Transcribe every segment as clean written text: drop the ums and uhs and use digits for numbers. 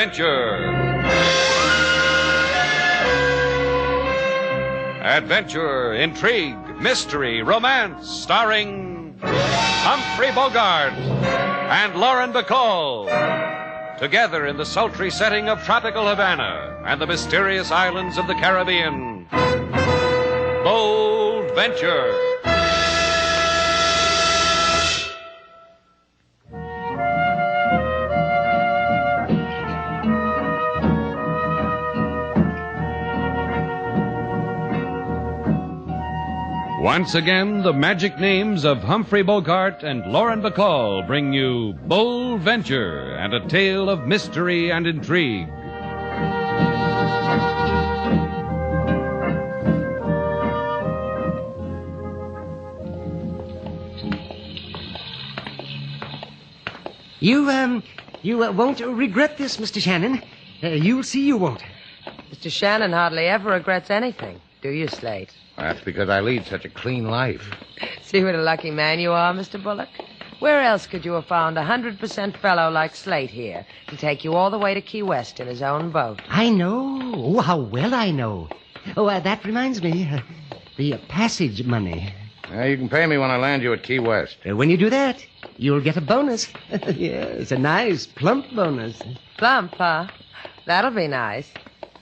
Adventure. Adventure, intrigue, mystery, romance, starring Humphrey Bogart and Lauren Bacall. Together in the sultry setting of tropical Havana and the mysterious islands of the Caribbean. Bold Venture. Once again, the magic names of Humphrey Bogart and Lauren Bacall bring you Bold Venture and a tale of mystery and intrigue. You won't regret this, Mr. Shannon. You'll see you won't. Mr. Shannon hardly ever regrets anything, do you, Slate? That's because I lead such a clean life. See what a lucky man you are, Mr. Bullock? Where else could you have found a 100% fellow like Slate here to take you all the way to Key West in his own boat? I know. Oh, how well I know. Oh, that reminds me. The passage money. You can pay me when I land you at Key West. When you do that, you'll get a bonus. Yes, a nice, plump bonus. Plump, huh? That'll be nice.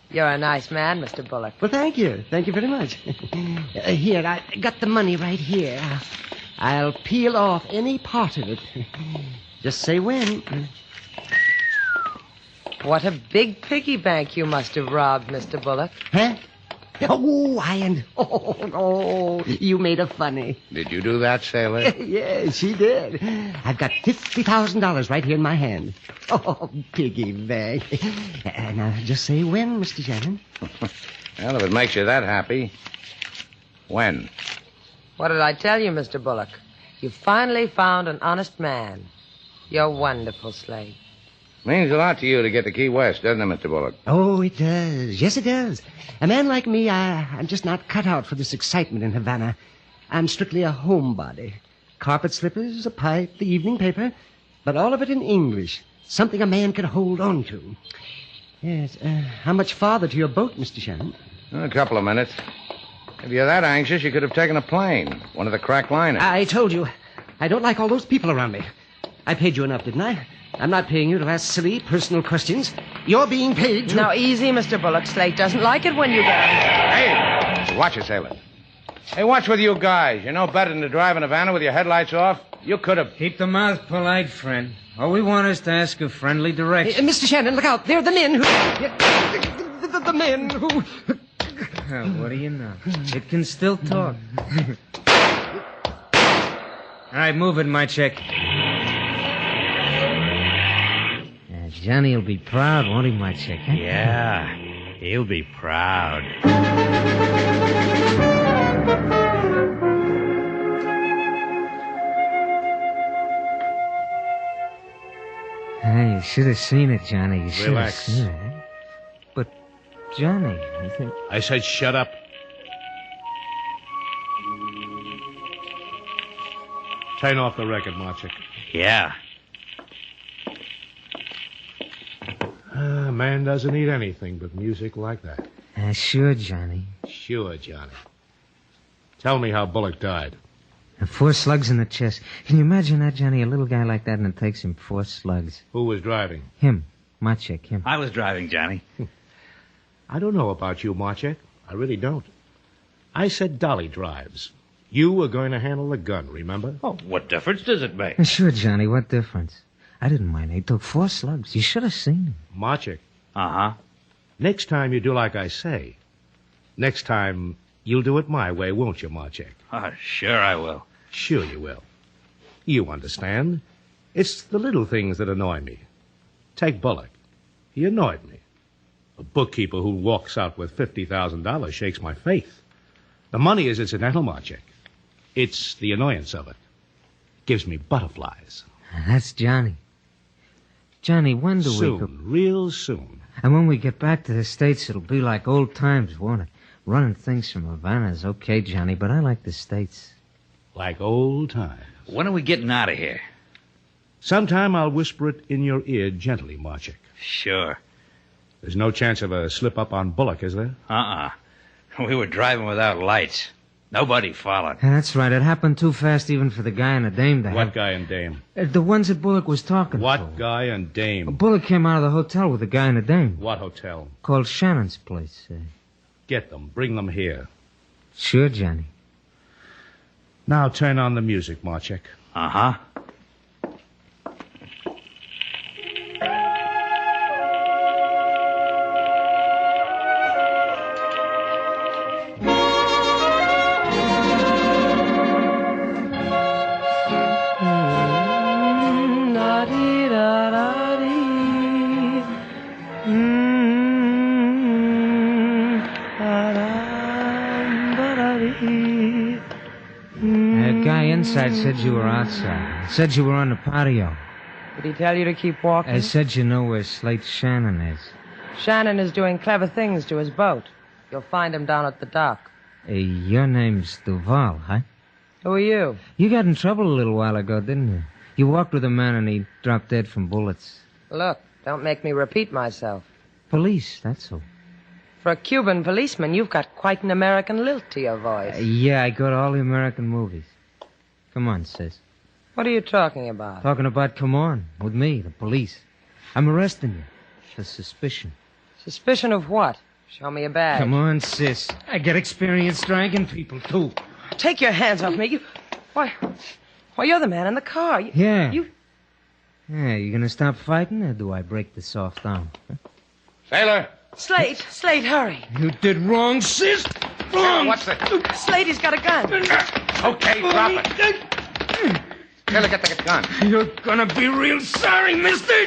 You're a nice man, Mr. Bullock. Well, thank you. Thank you very much. Here, I got the money right here. I'll peel off any part of it. Just say when. What a big piggy bank you must have robbed, Mr. Bullock. Huh? Oh, you made a funny. Did you do that, sailor? Yes, she did. I've got $50,000 right here in my hand. Oh, piggy bank. Now, just say when, Mr. Shannon. Well, if it makes you that happy. When? What did I tell you, Mr. Bullock? You finally found an honest man. You're wonderful, Slate. Means a lot to you to get to Key West, doesn't it, Mr. Bullock? Oh, it does. Yes, it does. A man like me, I'm just not cut out for this excitement in Havana. I'm strictly a homebody. Carpet slippers, a pipe, the evening paper, but all of it in English. Something a man can hold on to. Yes, how much farther to your boat, Mr. Shannon? A couple of minutes. If you're that anxious, you could have taken a plane. One of the crack liners. I told you. I don't like all those people around me. I paid you enough, didn't I? I'm not paying you to ask silly, personal questions. You're being paid to... Now, easy, Mr. Bullock. Slate doesn't like it when you get... Hey! Watch it, sailor. Hey, what's with you guys? You know better than to drive in Havana with your headlights off? You could have... Keep the mouth polite, friend. All we want is to ask a friendly direction. Mr. Shannon, look out. They're the men who... The men who... Well, what do you know? It can still talk. All right, move it, my check. Johnny will be proud, won't he, my chick? Huh? Yeah, he'll be proud. Hey, you should have seen it, Johnny. You should have Relax. seen it. Huh? But, Johnny, you think... I said shut up. Turn off the record, Marchik. Yeah. Man doesn't need anything but music like that. Sure, Johnny. Sure, Johnny. Tell me how Bullock died. 4 slugs in the chest. Can you imagine that, Johnny? A little guy like that, and it takes him 4 slugs. Who was driving? Him. My chick, him. I was driving, Johnny. I don't know about you, Marchek. I really don't. I said Dolly drives. You were going to handle the gun, remember? Oh, what difference does it make? Sure, Johnny, what difference? I didn't mind. He took 4 slugs. You should have seen him. Marchek, Uh-huh. next time you do like I say. Next time, you'll do it my way, won't you, Marchek? Oh, sure I will. Sure you will. You understand. It's the little things that annoy me. Take Bullock. He annoyed me. A bookkeeper who walks out with $50,000 shakes my faith. The money is incidental, Marchek. It's the annoyance of it. Gives me butterflies. That's Johnny. Johnny, when do we go... Soon, real soon. And when we get back to the States, it'll be like old times, won't it? Running things from Havana's okay, Johnny, but I like the States. Like old times. When are we getting out of here? Sometime I'll whisper it in your ear gently, Marchek. Sure. There's no chance of a slip-up on Bullock, is there? We were driving without lights. Nobody followed. Yeah, that's right. It happened too fast even for the guy and the dame to have... What guy and dame? The ones that Bullock was talking to. What guy and dame? Bullock came out of the hotel with the guy and the dame. What hotel? Called Shannon's place. Get them. Bring them here. Sure, Johnny. Now turn on the music, Marchek. Uh-huh. Inside said you were outside. Said you were on the patio. Did he tell you to keep walking? I said you know where Slate Shannon is. Shannon is doing clever things to his boat. You'll find him down at the dock. Your name's Duval, huh? Who are you? You got in trouble a little while ago, didn't you? You walked with a man and he dropped dead from bullets. Look, don't make me repeat myself. Police, that's all. For a Cuban policeman, you've got quite an American lilt to your voice. Yeah, I go to all the American movies. Come on, sis. What are you talking about? Talking about come on, with me, the police. I'm arresting you for suspicion. Suspicion of what? Show me a badge. Come on, sis. I get experience dragging people, too. Take your hands off me. Why, you're the man in the car. Yeah, you gonna stop fighting, or do I break this off down? Huh? Sailor! Slate, hurry. You did wrong, sis. Wrong. What's that? Slate, he's got a gun. Okay, drop it. Sailor, get the gun. You're gonna be real sorry, mister.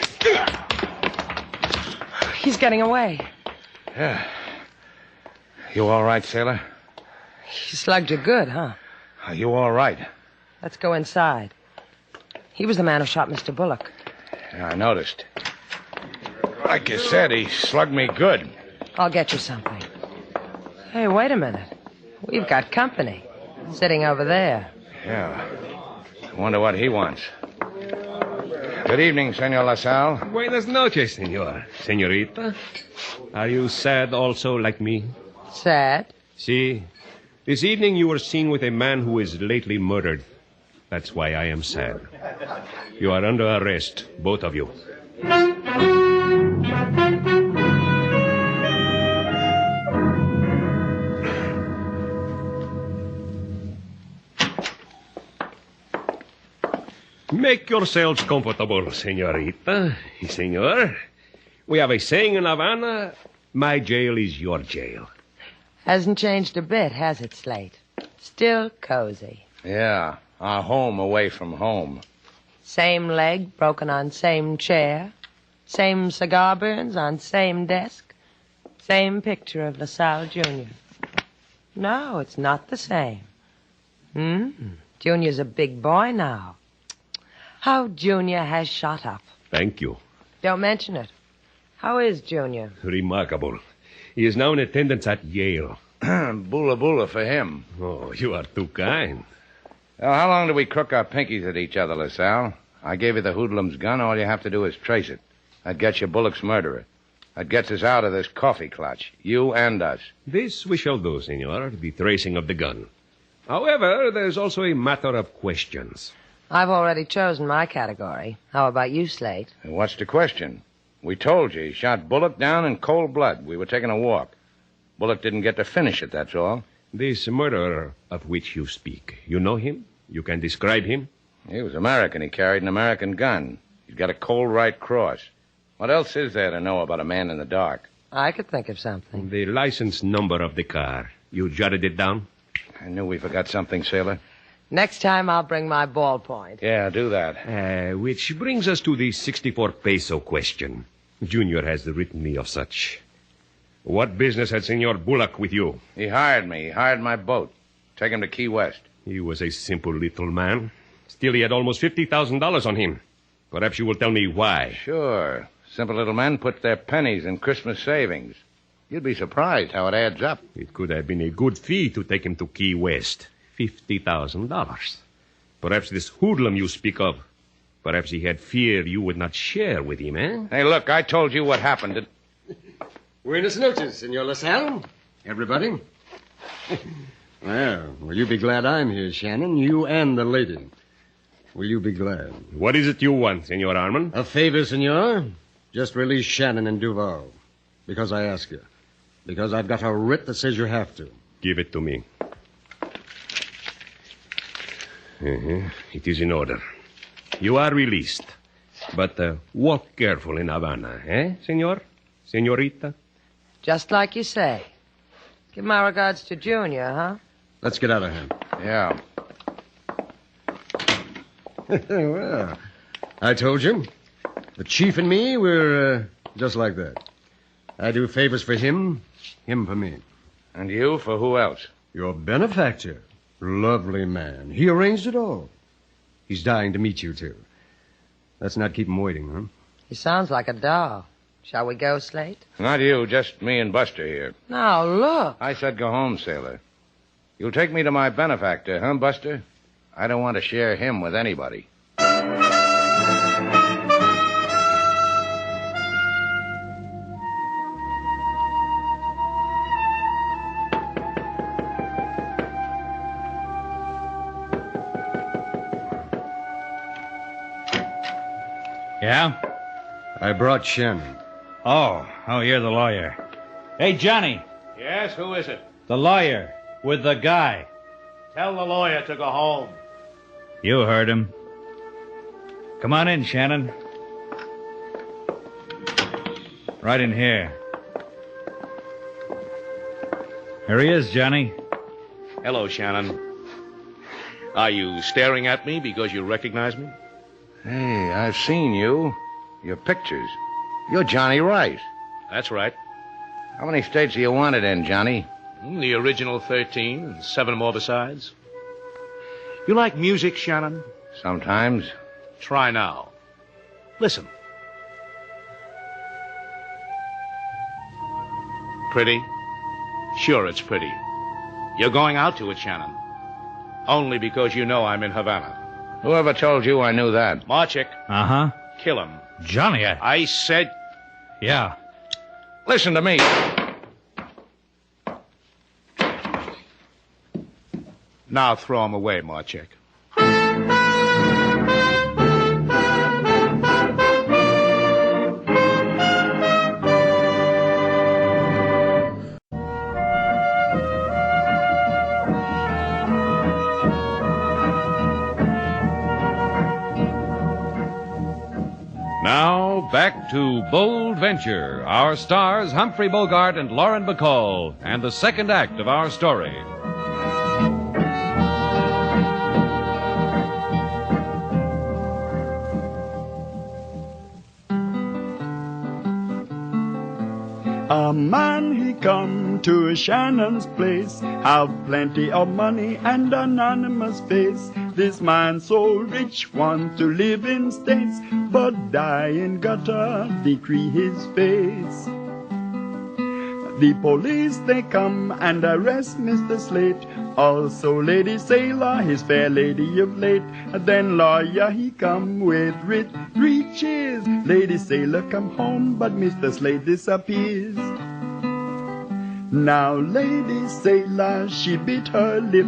He's getting away. Yeah. You all right, Sailor? He slugged you good, huh? Are you all right? Let's go inside. He was the man who shot Mr. Bullock. Yeah, I noticed. Like you said, he slugged me good. I'll get you something. Hey, wait a minute. We've got company. Sitting over there. Yeah. I wonder what he wants. Good evening, Senor LaSalle. Buenas noches, senor. Senorita. Are you sad also like me? Sad? See, this evening you were seen with a man who was lately murdered. That's why I am sad. You are under arrest, both of you. Make yourselves comfortable, senorita. Senor, we have a saying in Havana, my jail is your jail. Hasn't changed a bit, has it, Slate? Still cozy. Yeah, our home away from home. Same leg broken on same chair. Same cigar burns on same desk. Same picture of LaSalle Jr. No, it's not the same. Junior's a big boy now. How Junior has shot up. Thank you. Don't mention it. How is Junior? Remarkable. He is now in attendance at Yale. Bula bula for him. Oh, you are too kind. Well, how long do we crook our pinkies at each other, LaSalle? I gave you the hoodlum's gun. All you have to do is trace it. That gets you Bullock's murderer. That gets us out of this coffee clutch. You and us. This we shall do, senor, the tracing of the gun. However, there's also a matter of questions. I've already chosen my category. How about you, Slate? And what's the question? We told you he shot Bullock down in cold blood. We were taking a walk. Bullock didn't get to finish it, that's all. This murderer of which you speak, you know him? You can describe him? He was American. He carried an American gun. He's got a cold right cross. What else is there to know about a man in the dark? I could think of something. The license number of the car. You jotted it down? I knew we forgot something, Sailor. Next time I'll bring my ballpoint. Yeah, do that. Which brings us to the 64 peso question. Junior has written me of such. What business had Senor Bullock with you? He hired me. He hired my boat. Take him to Key West. He was a simple little man. Still, he had almost $50,000 on him. Perhaps you will tell me why. Sure. Simple little men put their pennies in Christmas savings. You'd be surprised how it adds up. It could have been a good fee to take him to Key West. $50,000. Perhaps this hoodlum you speak of, perhaps he had fear you would not share with him, eh? Hey, look, I told you what happened. Buenas noches, Senor LaSalle. Everybody. Well, will you be glad I'm here, Shannon? You and the lady. Will you be glad? What is it you want, Senor Armand? A favor, Senor. Just release Shannon and Duval. Because I ask you. Because I've got a writ that says you have to. Give it to me. It is in order. You are released. But walk careful in Havana, senor? Senorita? Just like you say. Give my regards to Junior, huh? Let's get out of here. Yeah. Well, I told you. The chief and me, we're just like that. I do favors for him, him for me. And you for who else? Your benefactor. Lovely man. He arranged it all. He's dying to meet you, too. Let's not keep him waiting, huh? He sounds like a doll. Shall we go, Slate? Not you, just me and Buster here. Now, look. I said go home, sailor. You'll take me to my benefactor, huh, Buster? I don't want to share him with anybody. Yeah? I brought Shannon. Oh, you're the lawyer. Hey, Johnny, Yes, who is it? the lawyer with the guy. Tell the lawyer to go home. You heard him. Come on in, Shannon. Right in here. Here he is, Johnny. Hello, Shannon. Are you staring at me because you recognize me? Hey, I've seen you. Your pictures. You're Johnny Rice. That's right. How many states do you want it in, Johnny? The original 13 and 7 more besides. You like music, Shannon? Sometimes. Try now. Listen. Pretty? Sure, it's pretty. You're going out to it, Shannon. Only because you know I'm in Havana. Whoever told you I knew that? Marchik. Uh-huh. Kill him. Johnny, I said... Yeah. Listen to me. Now throw him away, Marchik. Now, back to Bold Venture. Our stars, Humphrey Bogart and Lauren Bacall, and the second act of our story. A man he come to Shannon's place, have plenty of money and anonymous face. This man so rich want to live in states, but die in gutter decree his face. The police they come and arrest Mr. Slate, also Lady Sailor, his fair lady of late. Then lawyer he come with writ, 3 cheers. Lady Sailor come home, but Mr. Slate disappears. Now Lady Sailor, she bit her lip,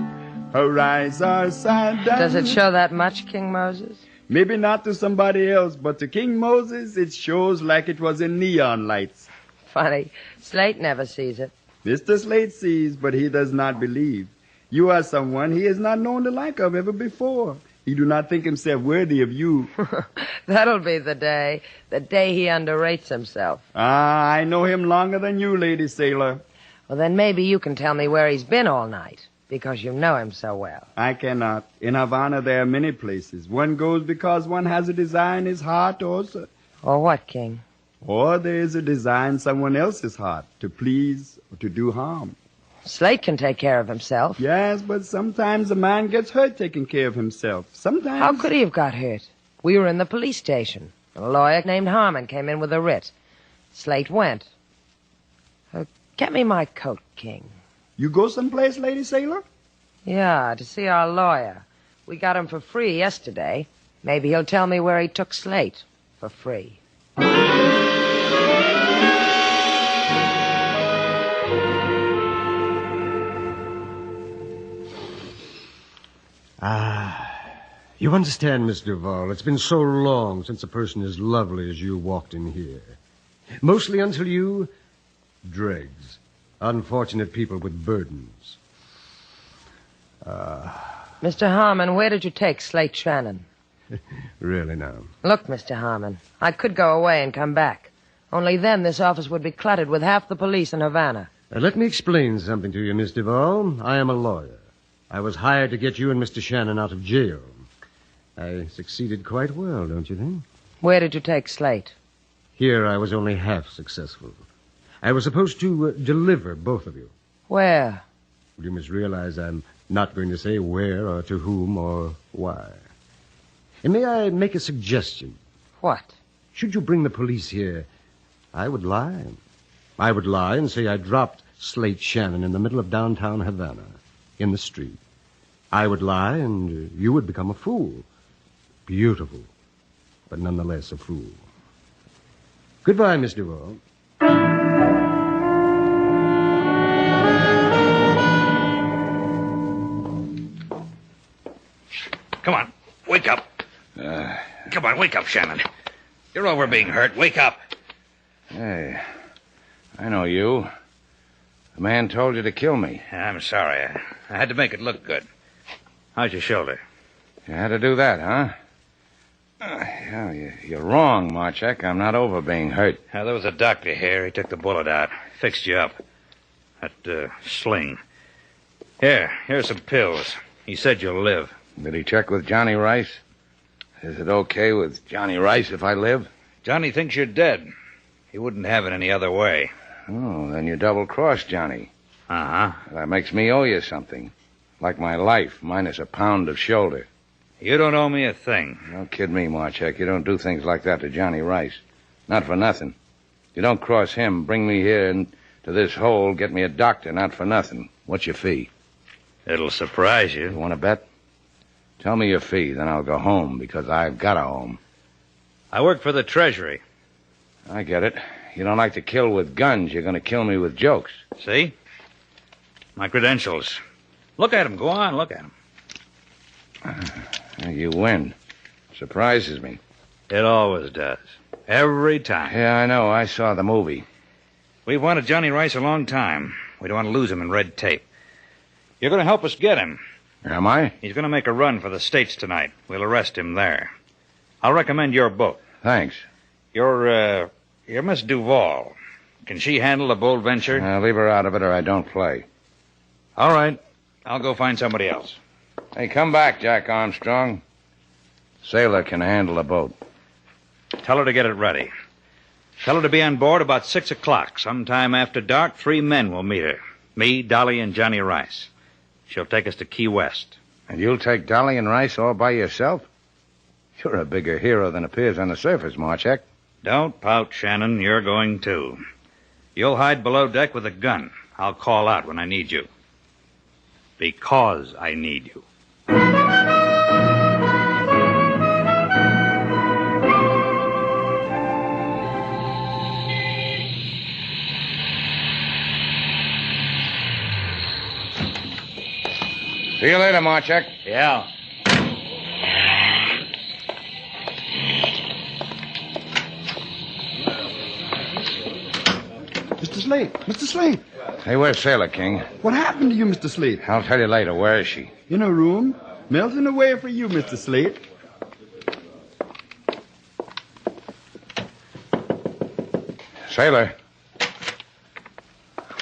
her eyes are sad. Does it show that much, King Moses? Maybe not to somebody else, but to King Moses it shows like it was in neon lights. Funny. Slate never sees it. Mr. Slate sees, but he does not believe. You are someone he has not known the like of ever before. He do not think himself worthy of you. That'll be the day he underrates himself. Ah, I know him longer than you, Lady Sailor. Well, then maybe you can tell me where he's been all night, because you know him so well. I cannot. In Havana there are many places. One goes because one has a desire in his heart also. Or what, King? Or there is a desire in someone else's heart, to please or to do harm. Slate can take care of himself. Yes, but sometimes a man gets hurt taking care of himself. Sometimes... How could he have got hurt? We were in the police station. A lawyer named Harmon came in with a writ. Slate went. Get me my coat, King. You go someplace, Lady Sailor? Yeah, to see our lawyer. We got him for free yesterday. Maybe he'll tell me where he took Slate for free. You understand, Miss Duval, it's been so long since a person as lovely as you walked in here. Mostly until you... dregs. Unfortunate people with burdens. Mr. Harmon, where did you take Slate Shannon? Really now? Look, Mr. Harmon, I could go away and come back. Only then this office would be cluttered with half the police in Havana. Let me explain something to you, Miss Duval. I am a lawyer. I was hired to get you and Mr. Shannon out of jail. I succeeded quite well, don't you think? Where did you take Slate? Here I was only half successful. I was supposed to deliver both of you. Where? You must realize I'm not going to say where or to whom or why. And may I make a suggestion? What? Should you bring the police here, I would lie. I would lie and say I dropped Slate Shannon in the middle of downtown Havana, in the street. I would lie and you would become a fool. Beautiful, but nonetheless a fool. Goodbye, Miss Duval. Come on, wake up. Come on, wake up, Shannon. You're over being hurt. Wake up. Hey, I know you. The man told you to kill me. I'm sorry. I had to make it look good. How's your shoulder? You had to do that, huh? You're wrong, Marchek. I'm not over being hurt. There was a doctor here. He took the bullet out. Fixed you up. That sling. Here's some pills. He said you'll live. Did he check with Johnny Rice? Is it okay with Johnny Rice if I live? Johnny thinks you're dead. He wouldn't have it any other way. Oh, then you double-crossed Johnny. Uh-huh. That makes me owe you something. Like my life, minus a pound of shoulder. You don't owe me a thing. Don't kid me, Marchek. You don't do things like that to Johnny Rice. Not for nothing. You don't cross him, bring me here into this hole, get me a doctor, not for nothing. What's your fee? It'll surprise you. You want to bet? Tell me your fee, then I'll go home, because I've got a home. I work for the Treasury. I get it. You don't like to kill with guns. You're going to kill me with jokes. See? My credentials. Look at them. Go on, look at them. You win. Surprises me. It always does. Every time. Yeah, I know. I saw the movie. We've wanted Johnny Rice a long time. We don't want to lose him in red tape. You're going to help us get him. Am I? He's going to make a run for the States tonight. We'll arrest him there. I'll recommend your book. Thanks. You're Miss Duval. Can she handle a bold venture? Leave her out of it or I don't play. All right. I'll go find somebody else. Hey, come back, Jack Armstrong. Sailor can handle a boat. Tell her to get it ready. Tell her to be on board about 6 o'clock. Sometime after dark, 3 men will meet her. Me, Dolly, and Johnny Rice. She'll take us to Key West. And you'll take Dolly and Rice all by yourself? You're a bigger hero than appears on the surface, Marchek. Don't pout, Shannon. You're going too. You'll hide below deck with a gun. I'll call out when I need you. Because I need you. See you later, Marchek. Yeah. Mr. Slate! Mr. Slate! Hey, where's Sailor King? What happened to you, Mr. Slate? I'll tell you later. Where is she? In her room. Melting away for you, Mr. Slate. Sailor.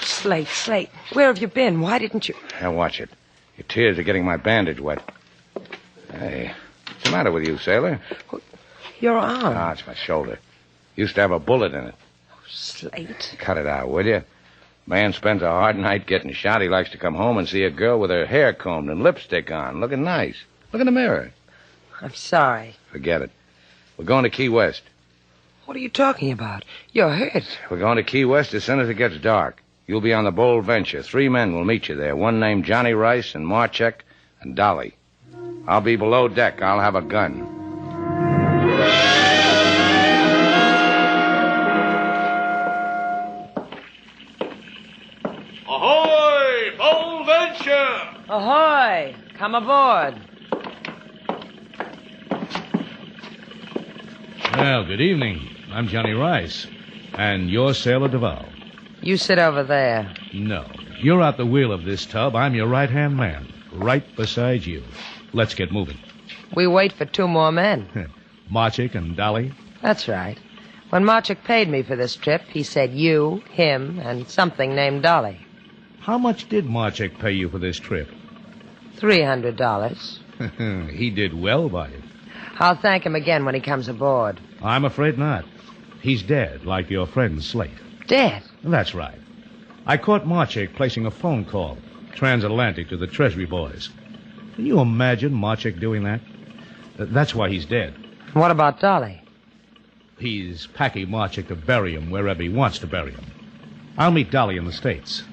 Slate, where have you been? Why didn't you... Now, watch it. Your tears are getting my bandage wet. Hey, what's the matter with you, Sailor? Your arm. Ah, it's my shoulder. Used to have a bullet in it. Slate. Cut it out, will you? Man spends a hard night getting shot. He likes to come home and see a girl with her hair combed and lipstick on, looking nice. Look in the mirror. I'm sorry. Forget it. We're going to Key West. What are you talking about? You're hurt. We're going to Key West as soon as it gets dark. You'll be on the Bold Venture. 3 men will meet you there. One named Johnny Rice and Marchek and Dolly. I'll be below deck. I'll have a gun. Ahoy, Bold Venture! Ahoy! Come aboard. Well, good evening. I'm Johnny Rice. And you're Sailor Duval. You sit over there. No. You're at the wheel of this tub. I'm your right-hand man. Right beside you. Let's get moving. We wait for 2 more men. Marchik and Dolly? That's right. When Marchik paid me for this trip, he said you, him, and something named Dolly. How much did Marchik pay you for this trip? $300. He did well by it. I'll thank him again when he comes aboard. I'm afraid not. He's dead, like your friend Slate. Dead? That's right. I caught Marchik placing a phone call, transatlantic, to the Treasury boys. Can you imagine Marchik doing that? That's why he's dead. What about Dolly? He's packing Marchik to bury him wherever he wants to bury him. I'll meet Dolly in the States.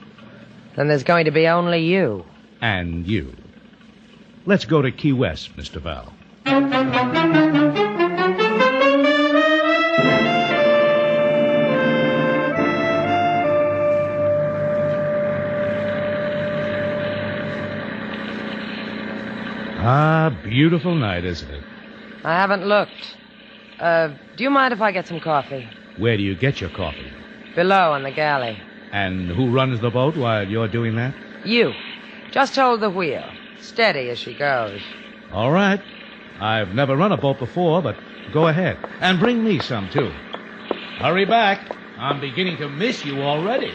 Then there's going to be only you. And you. Let's go to Key West, Mr. Val. Ah, beautiful night, isn't it? I haven't looked. Do you mind if I get some coffee? Where do you get your coffee? Below on the galley. And who runs the boat while you're doing that? You. Just hold the wheel. Steady as she goes. All right. I've never run a boat before, but go ahead. And bring me some, too. Hurry back. I'm beginning to miss you already.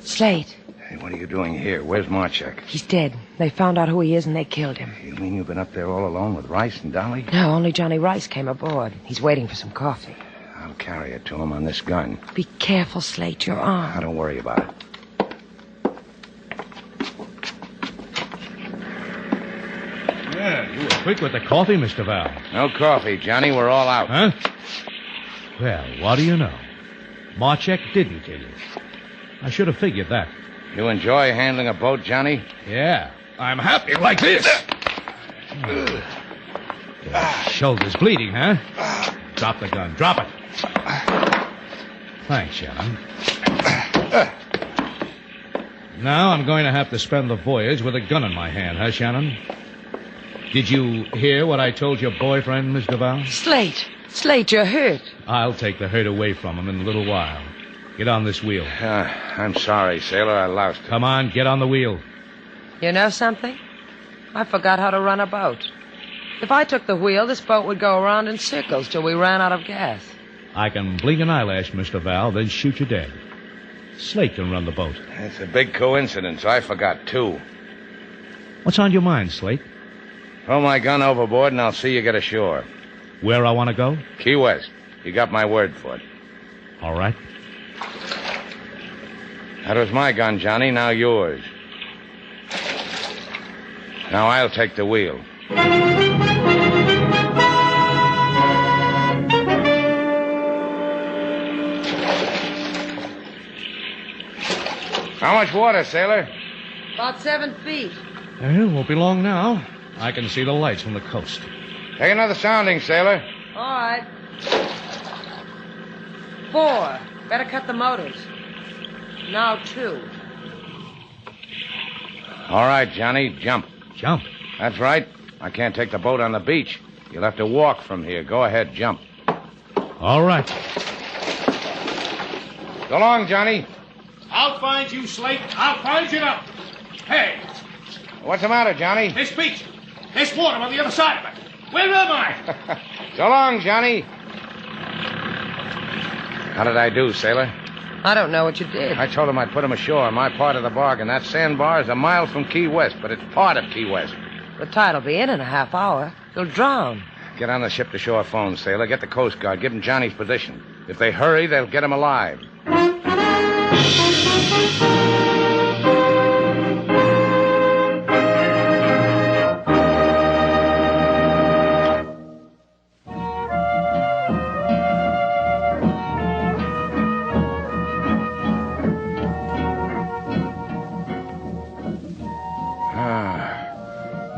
Slate. Hey, what are you doing here? Where's Marchik? He's dead. They found out who he is and they killed him. You mean you've been up there all alone with Rice and Dolly? No, only Johnny Rice came aboard. He's waiting for some coffee. I'll carry it to him on this gun. Be careful, Slate. Your arm. Now, don't worry about it. Yeah, you were quick with the coffee, Mr. Val. No coffee, Johnny. We're all out. Huh? Well, what do you know? Marchik didn't kill you. I should have figured that. You enjoy handling a boat, Johnny? Yeah, I'm happy like this. Shoulder's bleeding, huh? Drop the gun. Drop it. Thanks, Shannon. Now I'm going to have to spend the voyage with a gun in my hand, huh, Shannon? Did you hear what I told your boyfriend, Miss Duval? Slate. Slate, you're hurt. I'll take the hurt away from him in a little while. Get on this wheel. I'm sorry, sailor. I lost it. Come on, get on the wheel. You know something? I forgot how to run a boat. If I took the wheel, this boat would go around in circles till we ran out of gas. I can blink an eyelash, Mr. Val, then shoot you dead. Slate can run the boat. It's a big coincidence. I forgot, too. What's on your mind, Slate? Throw my gun overboard and I'll see you get ashore. Where I want to go? Key West. You got my word for it. All right. That was my gun, Johnny. Now yours. Now I'll take the wheel. How much water, sailor? About 7 feet. It won't be long now. I can see the lights from the coast. Take another sounding, sailor. All right. 4. Better cut the motors. Now 2. All right, Johnny, jump. Jump? That's right. I can't take the boat on the beach. You'll have to walk from here. Go ahead, jump. All right. So long, Johnny. I'll find you, Slate. I'll find you now. Hey. What's the matter, Johnny? This beach. There's water on the other side of it. Where am I? So long, Johnny. How did I do, sailor? I don't know what you did. I told him I'd put him ashore, my part of the bargain. That sandbar is a mile from Key West, but it's part of Key West. The tide'll be in a half hour. You'll drown. Get on the ship-to-shore phone, sailor. Get the Coast Guard. Give them Johnny's position. If they hurry, they'll get him alive.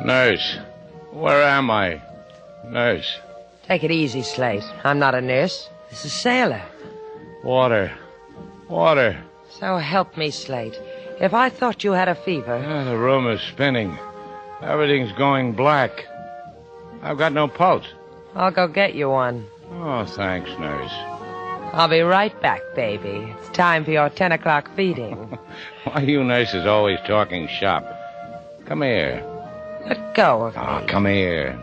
Nurse, where am I? Nurse. Take it easy, Slate. I'm not a nurse. This is Sailor. Water. Water. So help me, Slate. If I thought you had a fever... The room is spinning. Everything's going black. I've got no pulse. I'll go get you one. Oh, thanks, nurse. I'll be right back, baby. It's time for your 10 o'clock feeding. Why are you nurses always talking shop? Come here. Let go of me. Oh, come here.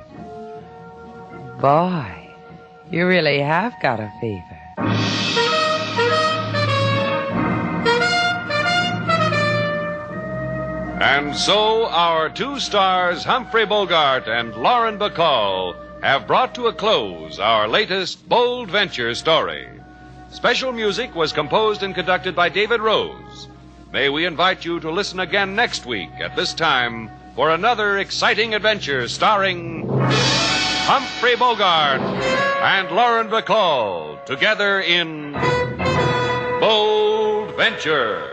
Boy, you really have got a fever. And so our two stars, Humphrey Bogart and Lauren Bacall, have brought to a close our latest bold venture story. Special music was composed and conducted by David Rose. May we invite you to listen again next week at this time for another exciting adventure starring Humphrey Bogart and Lauren Bacall together in Bold Venture.